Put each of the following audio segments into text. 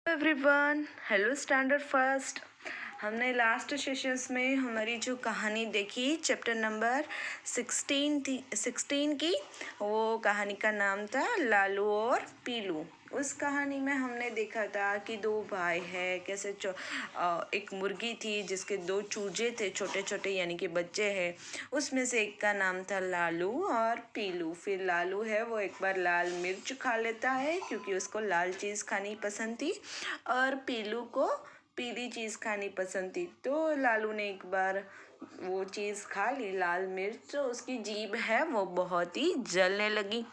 Everyone, hello standard first. हमने last sessions में हमारी जो कहानी देखी चैप्टर नंबर 16 की, वो कहानी का नाम था लालू और पीलू। उस कहानी में हमने देखा था कि दो भाई है, कैसे एक मुर्गी थी जिसके दो चूजे थे छोटे छोटे, यानी कि बच्चे हैं। उसमें से एक का नाम था लालू और पीलू। फिर लालू है वो एक बार लाल मिर्च खा लेता है क्योंकि उसको लाल चीज़ खानी पसंद थी, और पीलू को पीली चीज़ खानी पसंद थी। तो लालू ने एक बार वो चीज़ खा ली, लाल मिर्च, तो उसकी जीभ है वो बहुत ही जलने लगी।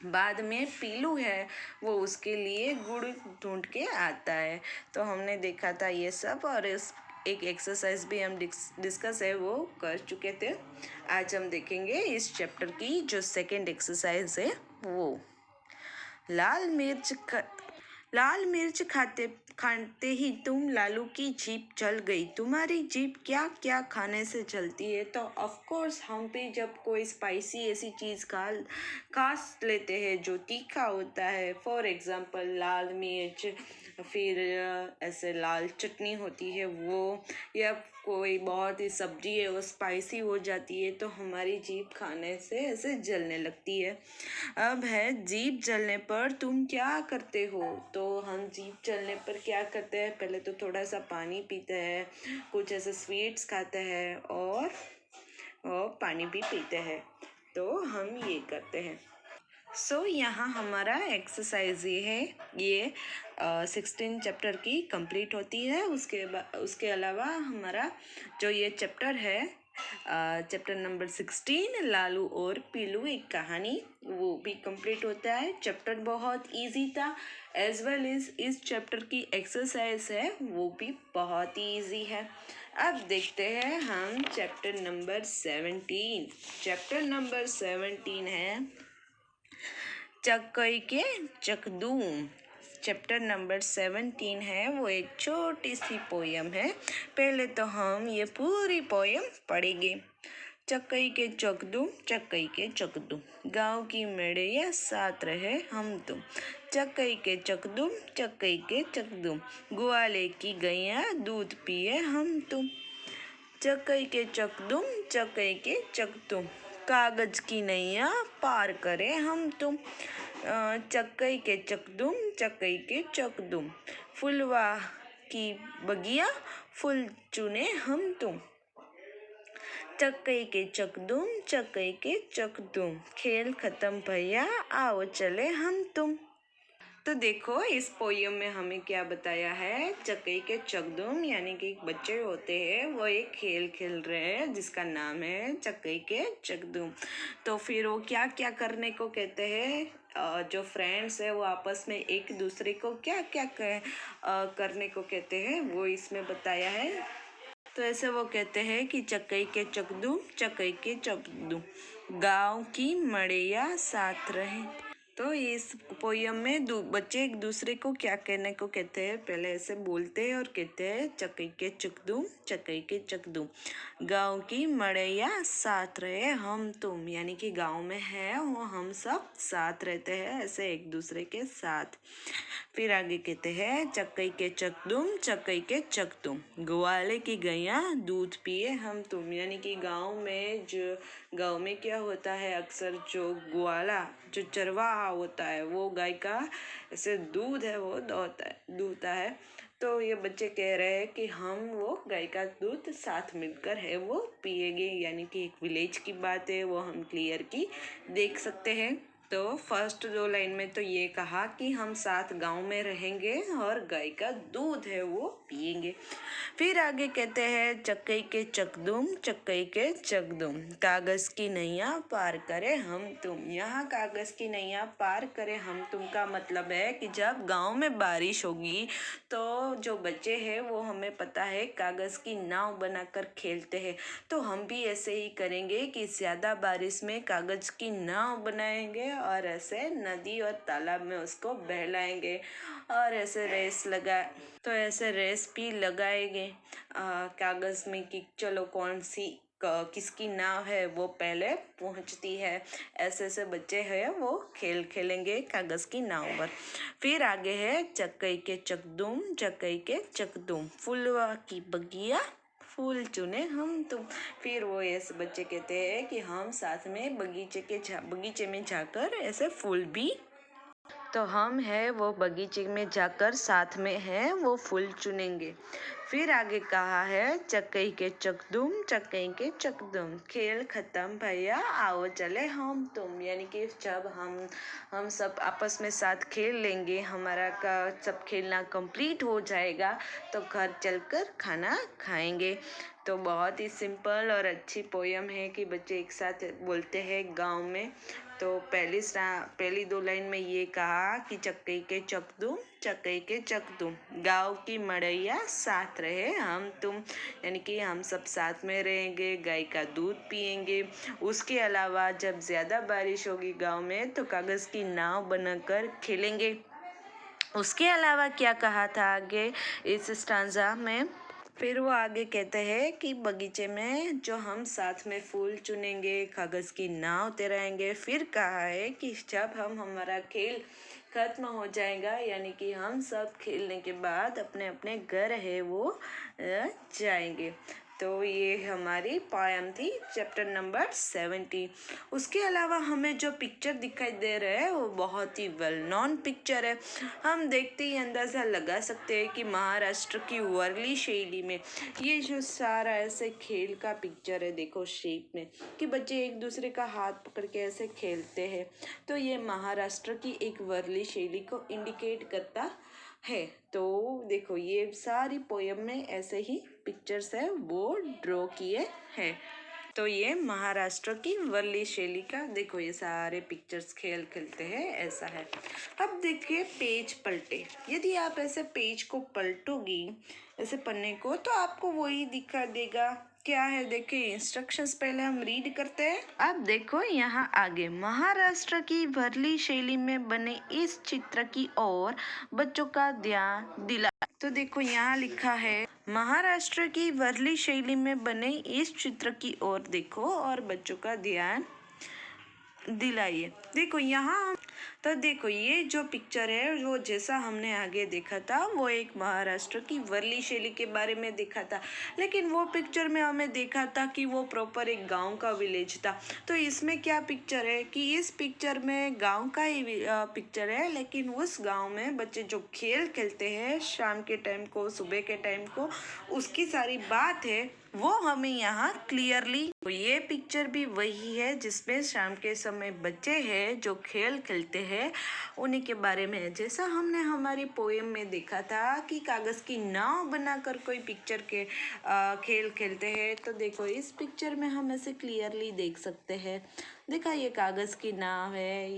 बाद में पीलू है वो उसके लिए गुड़ ढूंढ के आता है। तो हमने देखा था ये सब, और इस एक एक्सरसाइज भी हम डिस्कस है वो कर चुके थे। आज हम देखेंगे इस चैप्टर की जो सेकंड एक्सरसाइज है वो। लाल मिर्च खाते ही तुम लालू की जीभ जल गई। तुम्हारी जीभ क्या क्या खाने से जलती है? तो ऑफ कोर्स हम भी जब कोई स्पाइसी ऐसी चीज़ खा लेते हैं जो तीखा होता है, फॉर एग्जांपल लाल मिर्च, फिर ऐसे लाल चटनी होती है वो, या कोई बहुत ही सब्जी है वो स्पाइसी हो जाती है, तो हमारी जीभ खाने से ऐसे जलने लगती है। अब है जीभ जलने पर तुम क्या करते हो? तो हम जीभ जलने पर क्या करते हैं? पहले तो थोड़ा सा पानी पीते हैं, कुछ ऐसे स्वीट्स खाते हैं और पानी भी पीते हैं। तो हम ये करते हैं। यहाँ हमारा एक्सरसाइज ये है, ये 16 चैप्टर की कंप्लीट होती है। उसके अलावा हमारा जो ये चैप्टर है, चैप्टर नंबर 16 लालू और पीलू एक कहानी, वो भी कंप्लीट होता है। चैप्टर बहुत इजी था, एज वेल एज इस चैप्टर की एक्सरसाइज है वो भी बहुत ही इजी है। अब देखते हैं हम चैप्टर नंबर 17। चैप्टर नंबर 17 है चक्कई के चकदूम। चैप्टर नंबर 17 है वो एक छोटी सी पोयम है। पहले तो हम ये पूरी पोयम पढ़ेंगे। चक्कई के चकदूम, चक्कई के चकदूम, गाँव की मेड़ैया साथ रहे हम तुम। चक्कई के चकदूम, चक्कई के चकदूम, ग्वाले की गैया दूध पिए हम तुम। चक्कई के चकदूम, चक्कई के चकदूम, कागज की नैया पार करें हम तुम। चक्कई के चकदूम, चक्कई के चकदूम, फुलवा की बगिया फूल चुने हम तुम। चक्कई के चकदूम, चक्कई के चकदूम, खेल खत्म भैया आओ चले हम तुम। तो देखो इस पोयम में हमें क्या बताया है। चक्कई के चकदूम यानी कि बच्चे होते हैं, वो एक खेल खेल रहे हैं जिसका नाम है चक्कई के चकदूम। तो फिर वो क्या क्या करने को कहते हैं, जो फ्रेंड्स है वो आपस में एक दूसरे को क्या क्या करने को कहते हैं वो इसमें बताया है। तो ऐसे वो कहते हैं कि चक्कई के चकदूम, चक्कई के चकदूम, गाँव की मड़ैया साथ रहे। तो इस पोयम में बच्चे एक दूसरे को क्या कहने को कहते हैं, पहले ऐसे बोलते हैं और कहते हैं चक्कई के चकदूम, चक्कई के चकदूम, गाँव की मड़ैया साथ रहे हम तुम, यानी कि गाँव में है वो हम सब साथ रहते हैं ऐसे एक दूसरे के साथ। फिर आगे कहते हैं चक्कई के चकदूम, चक्कई के चकदूम, ग्वाले की गैया दूध पिए हम तुम, यानी कि गाँव में क्या होता है, अक्सर जो ग्वाला जो चरवाहा होता है वो गाय का ऐसे दूध है वो दूहता है। तो ये बच्चे कह रहे हैं कि हम वो गाय का दूध साथ मिलकर है वो पिएंगे, यानी कि एक विलेज की बात है वो हम क्लियर की देख सकते हैं। तो फर्स्ट 2 लाइन में तो ये कहा कि हम साथ गांव में रहेंगे और गाय का दूध है वो पिएंगे। फिर आगे कहते हैं चक्कई के चकदूम, चक्कई के चकदूम, कागज की नैया पार करे हम तुम। यहाँ कागज की नैया पार करे हम तुम का मतलब है कि जब गांव में बारिश होगी तो जो बच्चे हैं वो हमें पता है कागज की नाव बनाकर खेलते हैं, तो हम भी ऐसे ही करेंगे कि ज़्यादा बारिश में कागज की नाव बनाएंगे और ऐसे नदी और तालाब में उसको बहलाएंगे और ऐसे रेस भी लगाएंगे कागज़ में कि चलो कौन सी किसकी नाव है वो पहले पहुंचती है। ऐसे ऐसे बच्चे हैं वो खेल खेलेंगे कागज़ की नाव पर। फिर आगे है चक्कई के चकदुम चक्कई के चकदुम, फुलवा की बगिया फूल चुने हम तुम। फिर वो ऐसे बच्चे कहते हैं कि हम साथ में बगीचे में जाकर ऐसे फूल भी, तो हम है वो बगीचे में जाकर साथ में है वो फूल चुनेंगे। फिर आगे कहा है चक्कई के चकदुम, खेल खत्म भैया आओ चले हम तुम, यानी कि जब हम सब आपस में साथ खेल लेंगे, हमारा का सब खेलना कंप्लीट हो जाएगा तो घर चलकर खाना खाएंगे। तो बहुत ही सिंपल और अच्छी पोयम है कि बच्चे एक साथ बोलते हैं गांव में। तो पहली दो लाइन में ये कहा कि चक्कई के चकदुम, गाँव की मड़ैया साथ रहे हम तुम, यानी कि हम सब साथ में रहेंगे, गाय का दूध पिएंगे। उसके अलावा जब ज़्यादा बारिश होगी गांव में तो कागज़ की नाव बनाकर खेलेंगे। उसके अलावा क्या कहा था आगे इस स्टांजा में, फिर वो आगे कहते हैं कि बगीचे में जो हम साथ में फूल चुनेंगे, कागज़ की नाव तैराएंगे। फिर कहा है कि जब हमारा खेल खत्म हो जाएगा, यानी कि हम सब खेलने के बाद अपने अपने घर है वो जाएंगे। तो ये हमारी पोयम थी चैप्टर नंबर 70। उसके अलावा हमें जो पिक्चर दिखाई दे रहा है वो बहुत ही वेल नोन पिक्चर है। हम देखते ही अंदाज़ा लगा सकते हैं कि महाराष्ट्र की वर्ली शैली में ये जो सारा ऐसे खेल का पिक्चर है, देखो शेप में कि बच्चे एक दूसरे का हाथ पकड़ के ऐसे खेलते हैं, तो ये महाराष्ट्र की एक वर्ली शैली को इंडिकेट करता है। तो देखो ये सारी पोयम में ऐसे ही पिक्चर्स है वो ड्रॉ किए हैं। तो ये महाराष्ट्र की वर्ली शैली का देखो ये सारे पिक्चर्स खेल खेलते हैं ऐसा है। अब देखिए पेज पलटे, यदि आप ऐसे पेज को पलटोगी ऐसे पन्ने को तो आपको वही दिखा देगा। क्या है देखिए इंस्ट्रक्शंस पहले हम रीड करते हैं। अब देखो यहाँ आगे महाराष्ट्र की वर्ली शैली में बने इस चित्र की ओर बच्चों का ध्यान दिला। तो देखो यहाँ लिखा है महाराष्ट्र की वर्ली शैली में बने इस चित्र की ओर देखो और बच्चों का ध्यान दिलाइए। देखो यहाँ तो देखो ये जो पिक्चर है वो जैसा हमने आगे देखा था वो एक महाराष्ट्र की वर्ली शैली के बारे में देखा था, लेकिन वो पिक्चर में हमें देखा था कि वो प्रॉपर एक गांव का विलेज था। तो इसमें क्या पिक्चर है कि इस पिक्चर में गांव का ही पिक्चर है, लेकिन उस गांव में बच्चे जो खेल खेलते हैं शाम के टाइम को सुबह के टाइम को, उसकी सारी बात है वो हमें यहाँ क्लियरली। तो ये पिक्चर भी वही है जिसमें शाम के समय बच्चे हैं जो खेल खेलते हैं उन्हीं के बारे में है। जैसा हमने हमारी पोएम में देखा था कि कागज़ की नाव बनाकर कोई पिक्चर के खेल खेलते हैं, तो देखो इस पिक्चर में हम ऐसे क्लियरली देख सकते हैं। देखा ये कागज़ की नाव है,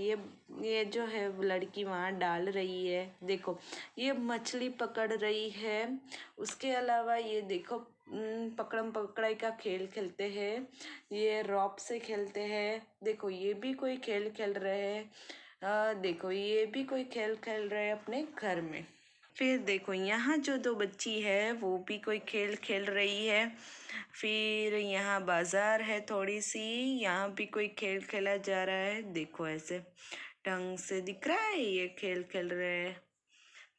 ये जो है लड़की वहाँ डाल रही है, देखो ये मछली पकड़ रही है। उसके अलावा ये देखो पकड़म पकड़ाई का खेल खेलते हैं, ये रॉप से खेलते हैं। देखो ये भी कोई खेल खेल रहे हैं, देखो ये भी कोई खेल खेल रहे हैं अपने घर में। फिर देखो यहाँ जो दो बच्ची है वो भी कोई खेल खेल रही है। फिर यहाँ बाजार है थोड़ी सी, यहाँ भी कोई खेल खेला जा रहा है। देखो ऐसे ढंग से दिख रहा है ये खेल खेल रहे हैं,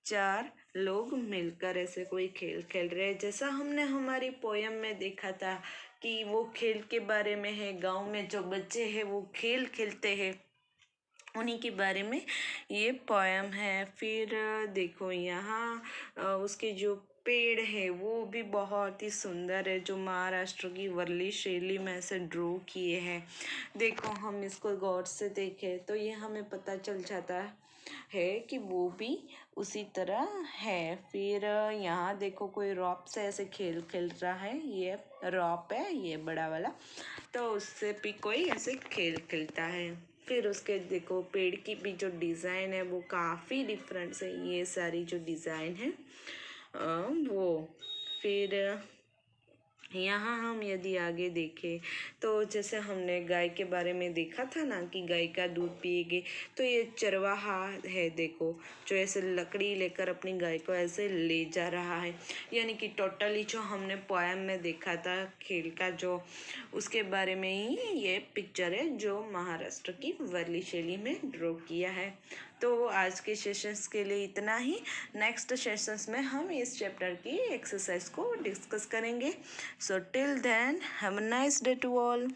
चार लोग मिलकर ऐसे कोई खेल खेल रहे हैं। जैसा हमने हमारी पोयम में देखा था कि वो खेल के बारे में है, गांव में जो बच्चे हैं वो खेल खेलते हैं उन्हीं के बारे में ये पोयम है। फिर देखो यहाँ उसके जो पेड़ है वो भी बहुत ही सुंदर है, जो महाराष्ट्र की वर्ली शैली में ऐसे ड्रॉ किए हैं। देखो हम इसको गौर से देखें तो ये हमें पता चल जाता है कि वो भी उसी तरह है। फिर यहाँ देखो कोई रॉप से ऐसे खेल खेल रहा है, ये रॉप है ये बड़ा वाला, तो उससे भी कोई ऐसे खेल खेलता है। फिर उसके देखो पेड़ की भी जो डिज़ाइन है वो काफ़ी डिफरेंट है, ये सारी जो डिज़ाइन है वो। फिर यहाँ हम यदि आगे देखें तो जैसे हमने गाय के बारे में देखा था ना कि गाय का दूध पिएगी, तो ये चरवाहा है देखो, जो ऐसे लकड़ी लेकर अपनी गाय को ऐसे ले जा रहा है। यानी कि टोटली जो हमने पोएम में देखा था खेल का, जो उसके बारे में ही ये पिक्चर है जो महाराष्ट्र की वर्ली शैली में ड्रॉ किया है। तो आज के सेशंस के लिए इतना ही। नेक्स्ट सेशंस में हम इस चैप्टर की एक्सरसाइज को डिस्कस करेंगे। So till then, have a nice day to all.